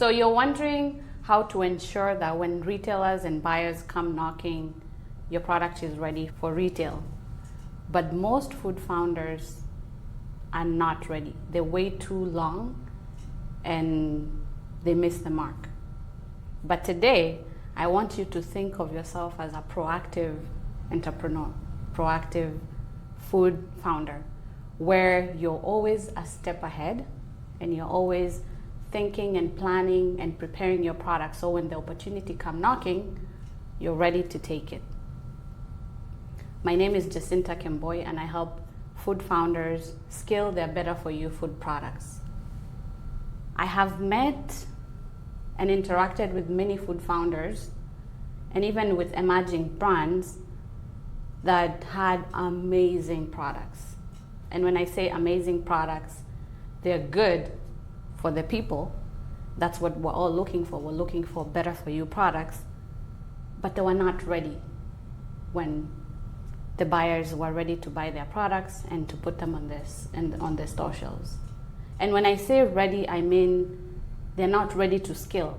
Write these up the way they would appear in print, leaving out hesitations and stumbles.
So you're wondering how to ensure that when retailers and buyers come knocking, your product is ready for retail. But most food founders are not ready. They wait too long and they miss the mark. But today, I want you to think of yourself as a proactive entrepreneur, proactive food founder, where you're always a step ahead and you're always thinking and planning and preparing your product so when the opportunity comes knocking, you're ready to take it. My name is Jacinta Kemboi and I help food founders scale their better for you food products. I have met and interacted with many food founders and even with emerging brands that had amazing products. And when I say amazing products, they're good for the people. That's what we're all looking for. We're looking for better for you products, but they were not ready when the buyers were ready to buy their products and to put them on the store shelves. And when I say ready, I mean they're not ready to scale.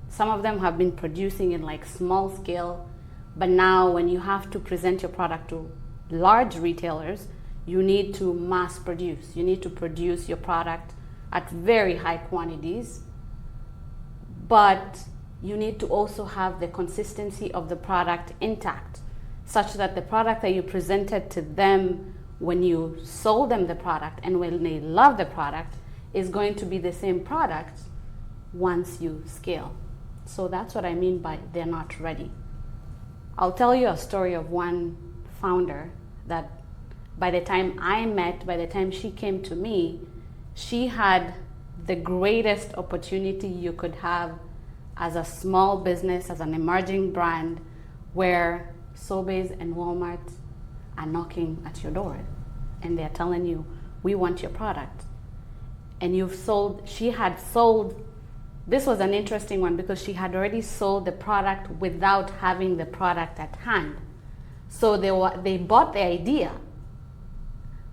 Some of them have been producing in like small scale, but now when you have to present your product to large retailers, you need to mass produce. You need to produce your product at very high quantities, but you need to also have the consistency of the product intact, such that the product that you presented to them when you sold them the product and when they love the product is going to be the same product once you scale. So that's what I mean by they're not ready. I'll tell you a story of one founder that by the time she came to me, she had the greatest opportunity you could have as a small business, as an emerging brand, where Sobeys and Walmart are knocking at your door and they're telling you, we want your product. And she had sold, this was an interesting one because she had already sold the product without having the product at hand. So they bought the idea.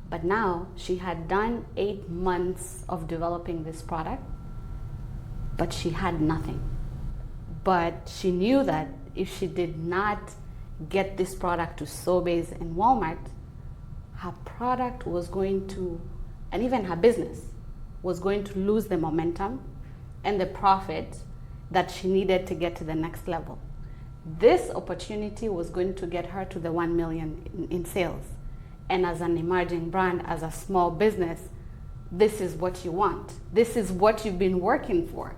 But now she had done 8 months of developing this product, but she had nothing. But she knew that if she did not get this product to Sobeys and Walmart, her product was going to, and even her business, was going to lose the momentum and the profit that she needed to get to the next level. This opportunity was going to get her to the 1 million in sales. And as an emerging brand, as a small business, this is what you want. This is what you've been working for.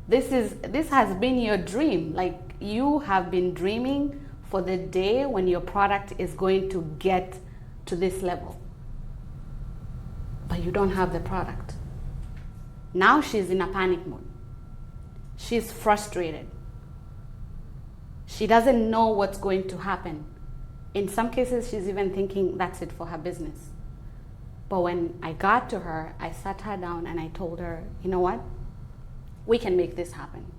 This has been your dream. Like, you have been dreaming for the day when your product is going to get to this level. But you don't have the product. Now she's in a panic mode. She's frustrated. She doesn't know what's going to happen. In some cases, she's even thinking that's it for her business. But when I got to her, I sat her down and I told her, you know what? We can make this happen.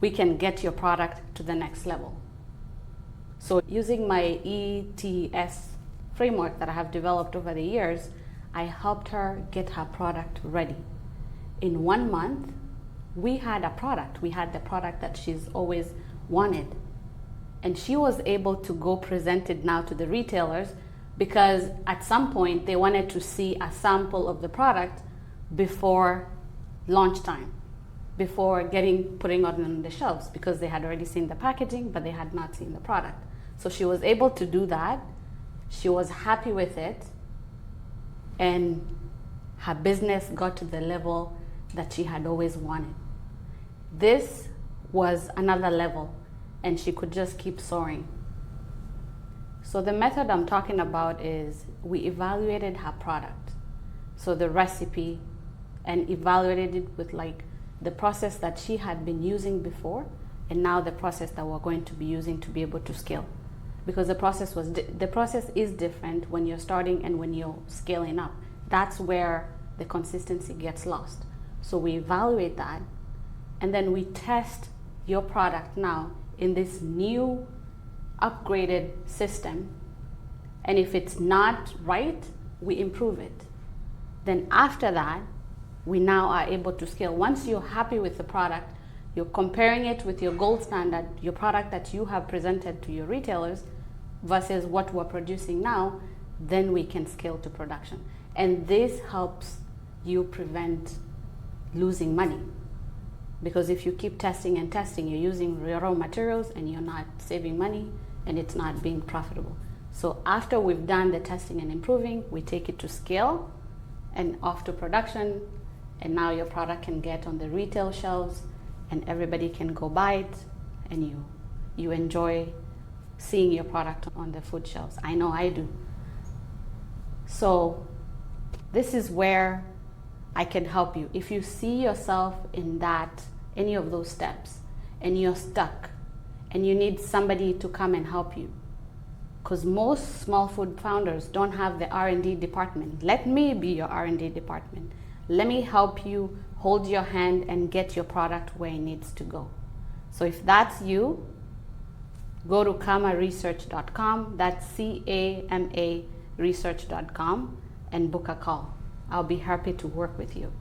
We can get your product to the next level. So using my ETS framework that I have developed over the years, I helped her get her product ready. In 1 month, we had a product. We had the product that she's always wanted. And she was able to go present it now to the retailers because at some point they wanted to see a sample of the product before launch time, before putting it on the shelves, because they had already seen the packaging, but they had not seen the product. So she was able to do that. She was happy with it. And her business got to the level that she had always wanted. This was another level. And she could just keep soaring. So the method I'm talking about is we evaluated her product. So the recipe, and evaluated it with like the process that she had been using before, and now the process that we're going to be using to be able to scale. Because the process is different when you're starting and when you're scaling up. That's where the consistency gets lost. So we evaluate that, and then we test your product now in this new upgraded system, and if it's not right, we improve it. Then after that, we now are able to scale. Once you're happy with the product, you're comparing it with your gold standard, your product that you have presented to your retailers versus what we're producing now, then we can scale to production. And this helps you prevent losing money. Because if you keep testing and testing, you're using raw materials and you're not saving money and it's not being profitable. So after we've done the testing and improving, we take it to scale and off to production, and now your product can get on the retail shelves and everybody can go buy it, and you enjoy seeing your product on the food shelves. I know I do. So this is where I can help you. If you see yourself in any of those steps and you're stuck and you need somebody to come and help you, because most small food founders don't have the R&D department. Let me be your R&D department. Let me help you hold your hand and get your product where it needs to go. So if that's you, go to kamaresearch.com, that's CAMA research.com, and book a call. I'll be happy to work with you,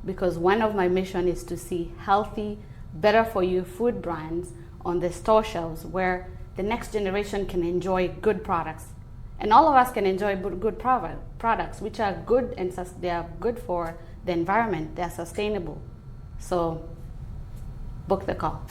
because one of my mission is to see healthy, better for you food brands on the store shelves where the next generation can enjoy good products. And all of us can enjoy good products, which are good, and they are good for the environment. They're sustainable. So book the call.